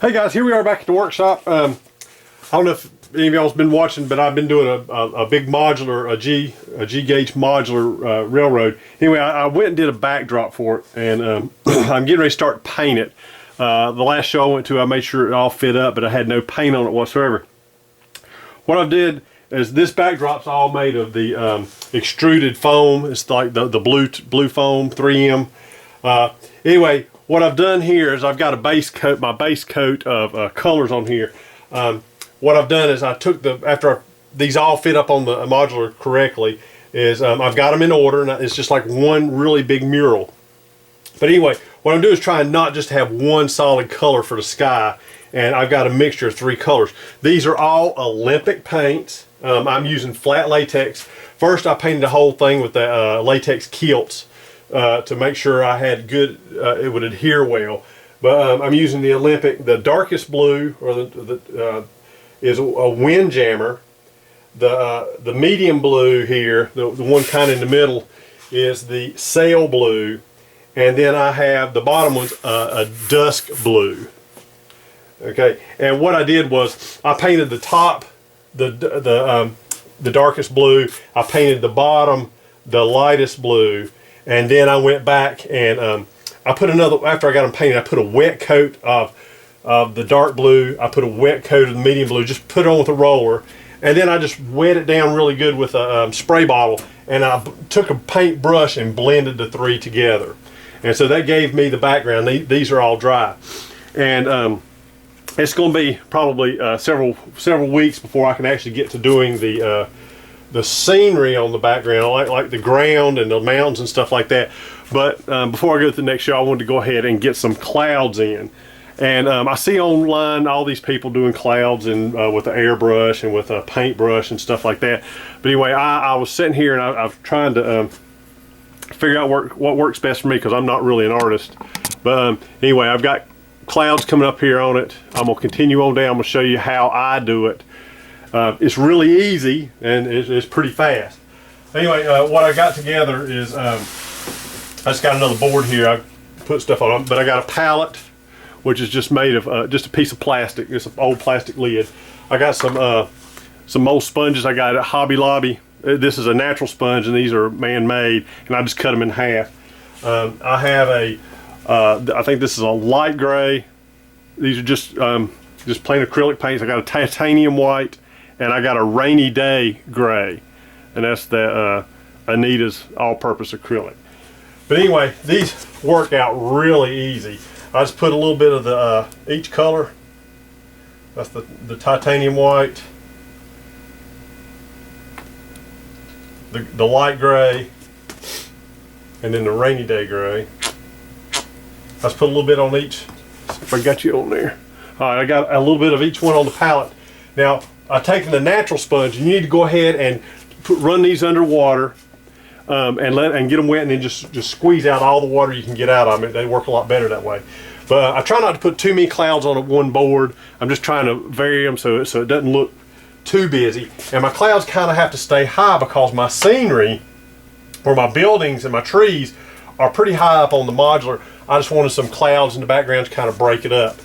Hey guys, here we are back at the workshop. I don't know if any of y'all's been watching, but I've been doing a big modular, a G gauge modular railroad. Anyway, I went and did a backdrop for it, and I'm getting ready to start paint it. The last show I went to, I made sure it all fit up, but I had no paint on it whatsoever. What I did is this backdrop's all made of the extruded foam. It's like the blue foam 3M. Anyway, what I've done here is I've got a base coat, my base coat of colors on here. What I've done is I took after these all fit up on the modular correctly, is I've got them in order, and it's just like one really big mural. But anyway, what I'm doing is trying not just to have one solid color for the sky, and I've got a mixture of 3 colors. These are all Olympic paints. I'm using flat latex. First, I painted the whole thing with the latex kilts to make sure I had good, it would adhere well. But I'm using the Olympic. The darkest blue, or is a windjammer. The medium blue here, the one kind of in the middle, is the sail blue, and then I have the bottom one's a dusk blue. Okay, and what I did was I painted the top the darkest blue. I painted the bottom the lightest blue, and then I went back and I put another, after I got them painted, I put a wet coat of the dark blue. I put a wet coat of the medium blue, just put it on with a roller, and then I just wet it down really good with a spray bottle, and I took a paint brush and blended the 3 together. And so that gave me the background. These are all dry, and it's going to be probably several weeks before I can actually get to doing the scenery on the background, like the ground and the mountains and stuff like that. But before I go to the next show, I wanted to go ahead and get some clouds in. And I see online all these people doing clouds and with an airbrush and with a paintbrush and stuff like that. But anyway, I was sitting here and I was trying to figure out what works best for me, because I'm not really an artist. But anyway, I've got clouds coming up here on it. I'm going to continue on down. I'm going to show you how I do it. It's really easy, and it's pretty fast. Anyway, what I got together is I just got another board here. I put stuff on, but I got a palette, which is just made of just a piece of plastic. It's an old plastic lid. I got some old sponges I got at Hobby Lobby. This is a natural sponge, and these are man-made, and I just cut them in half. I have I think this is a light gray. These are just plain acrylic paints. I got a titanium white, and I got a rainy day gray, and that's the Anita's all-purpose acrylic. But anyway, these work out really easy. I just put a little bit of the each color. That's the titanium white, the light gray, and then the rainy day gray. I just put a little bit on each. If I got you on there. All right, I got a little bit of each one on the palette. Now, I've taken the natural sponge, and you need to go ahead and run these under water and get them wet, and then just squeeze out all the water you can get out of them. They work a lot better that way. But I try not to put too many clouds on one board. I'm just trying to vary them so it doesn't look too busy. And my clouds kind of have to stay high, because my scenery, or my buildings and my trees, are pretty high up on the modular. I just wanted some clouds in the background to kind of break it up.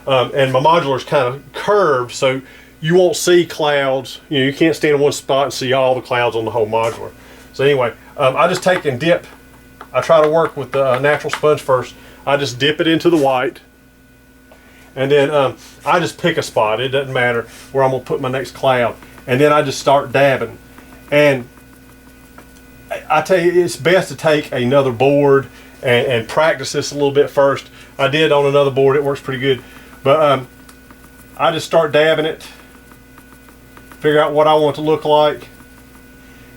And my modular is kind of curved, so you won't see clouds. You know, you can't stand in one spot and see all the clouds on the whole modular. So anyway, I just take and dip. I try to work with the natural sponge first. I just dip it into the white, and then I just pick a spot. It doesn't matter where I'm going to put my next cloud. And then I just start dabbing. And I tell you, it's best to take another board and practice this a little bit first. I did on another board. It works pretty good. But I just start dabbing it, figure out what I want it to look like.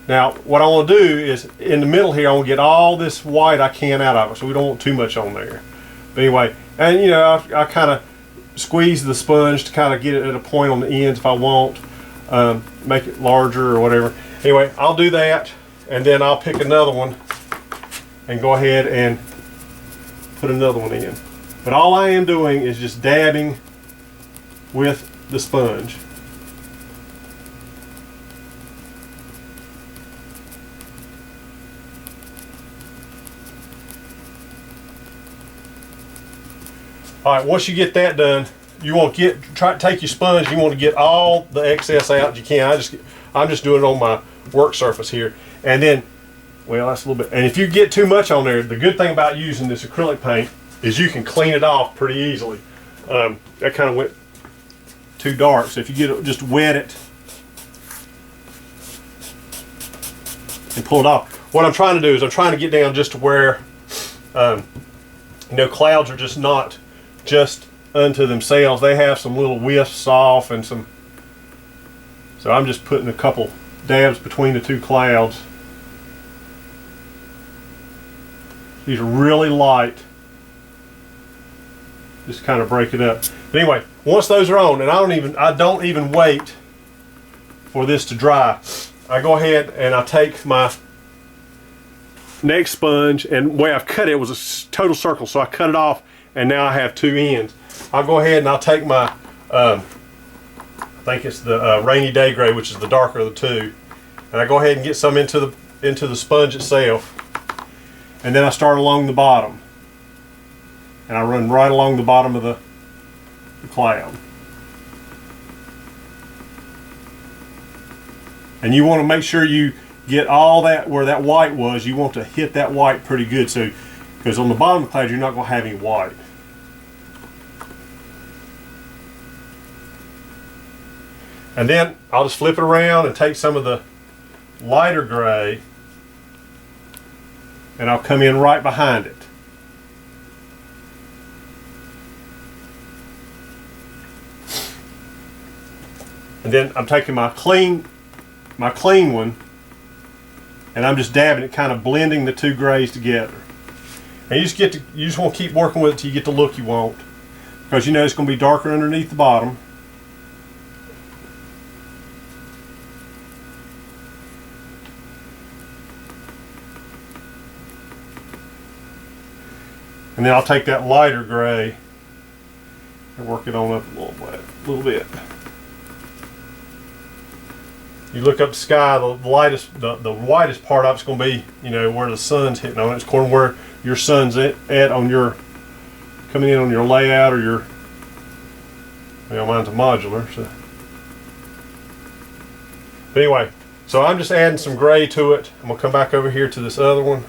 Now, what I want to do is, in the middle here, I want to get all this white I can out of it, so we don't want too much on there. But anyway, and you know, I kind of squeeze the sponge to kind of get it at a point on the ends if I want, make it larger or whatever. Anyway, I'll do that, and then I'll pick another one and go ahead and put another one in. But all I am doing is just dabbing with the sponge. All right, once you get that done, you want to try to take your sponge. You want to get all the excess out you can. I'm just doing it on my work surface here, and then, well, that's a little bit. And if you get too much on there, the good thing about using this acrylic paint is you can clean it off pretty easily. That kind of went too dark, so if you get it, just wet it and pull it off. What I'm trying to do is I'm trying to get down just to where clouds are just not just unto themselves. They have some little wisps off and some. So I'm just putting a couple dabs between the two clouds. These are really light. Just kind of break it up. But anyway, once those are on, and I don't even wait for this to dry. I go ahead and I take my next sponge, and the way I've cut it was a total circle, so I cut it off, and now I have two ends. I'll go ahead and I'll take my, I think it's the Rainy Day Gray, which is the darker of the two, and I go ahead and get some into the sponge itself, and then I start along the bottom, and I run right along the bottom of the cloud. And you want to make sure you get all that where that white was. You want to hit that white pretty good, so because on the bottom of the cloud you're not going to have any white. And then I'll just flip it around and take some of the lighter gray, and I'll come in right behind it. And then I'm taking my clean one, and I'm just dabbing it, kind of blending the two grays together. And you just want to keep working with it till you get the look you want, because you know it's going to be darker underneath the bottom. And then I'll take that lighter gray and work it on up a little bit. You look up the sky, the widest part of it's going to be, where the sun's hitting on it. It's according to where your sun's at on your, coming in on your layout, or your, mine's a modular. So. But anyway, so I'm just adding some gray to it. I'm going to come back over here to this other one.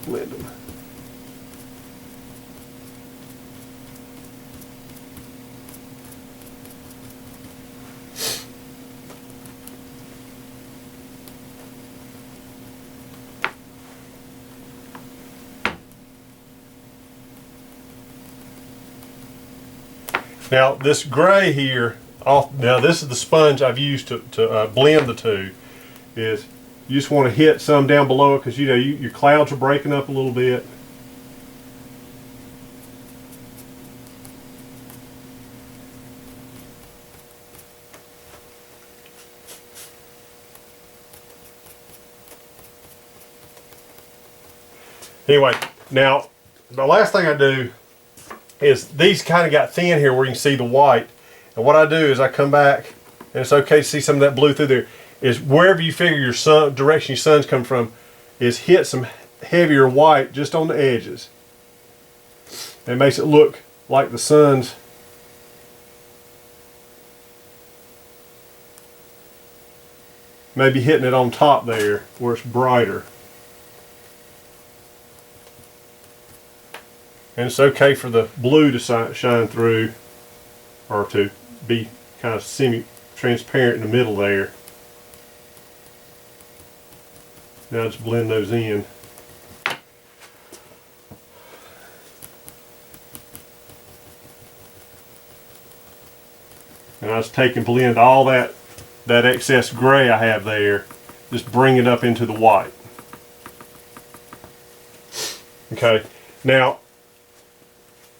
Blend them. Now this gray here, now this is the sponge I've used to blend the two. Is you just want to hit some down below it, because your clouds are breaking up a little bit. Anyway, now the last thing I do is these kind of got thin here where you can see the white. And what I do is I come back, and it's okay to see some of that blue through there, is wherever you figure your direction your sun's come from, is hit some heavier white just on the edges. It makes it look like the sun's maybe hitting it on top there where it's brighter. And it's okay for the blue to shine through, or to be kind of semi-transparent in the middle there. Now just blend those in. And I just take and blend all that excess gray I have there, just bring it up into the white. Okay, now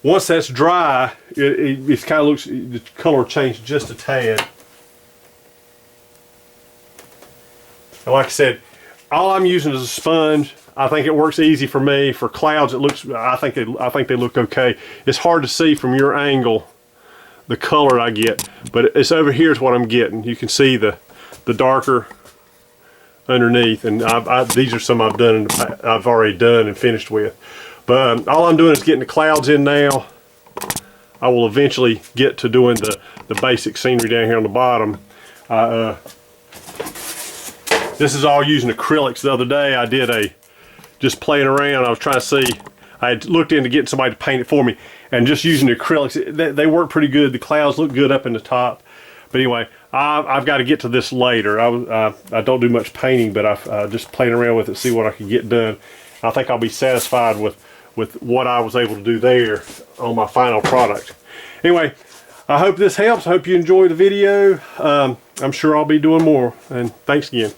once that's dry, it kind of looks, the color changed just a tad. And like I said, all I'm using is a sponge. I think it works easy for me. For clouds, it looks. I think they look okay. It's hard to see from your angle the color I get, but it's over here is what I'm getting. You can see the darker underneath, and these are some I've done. I've already done and finished with. But all I'm doing is getting the clouds in now. I will eventually get to doing the basic scenery down here on the bottom. This is all using acrylics. The other day I did just playing around. I was trying to see, I had looked into getting somebody to paint it for me, and just using the acrylics, they work pretty good. The clouds look good up in the top. But anyway, I've got to get to this later. I don't do much painting, but I've just playing around with it, see what I can get done. I think I'll be satisfied with what I was able to do there on my final product. Anyway, I hope this helps. I hope you enjoyed the video. I'm sure I'll be doing more, and thanks again.